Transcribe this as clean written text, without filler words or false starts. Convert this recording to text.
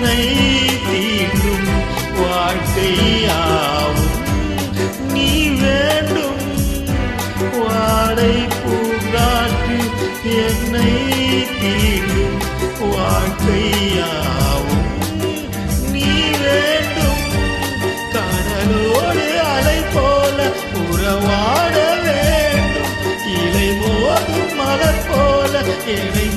என்னை தீண்டும் வாழ்க்கையாவும் நீ வேண்டும். வாடை பூங்காற்று என்னை தீண்டும் வாழ்க்கையாவும் நீ வேண்டும். கடலோடு அலை போல உறவாட வேண்டும். இலை மோதும் மலர் போல என்னை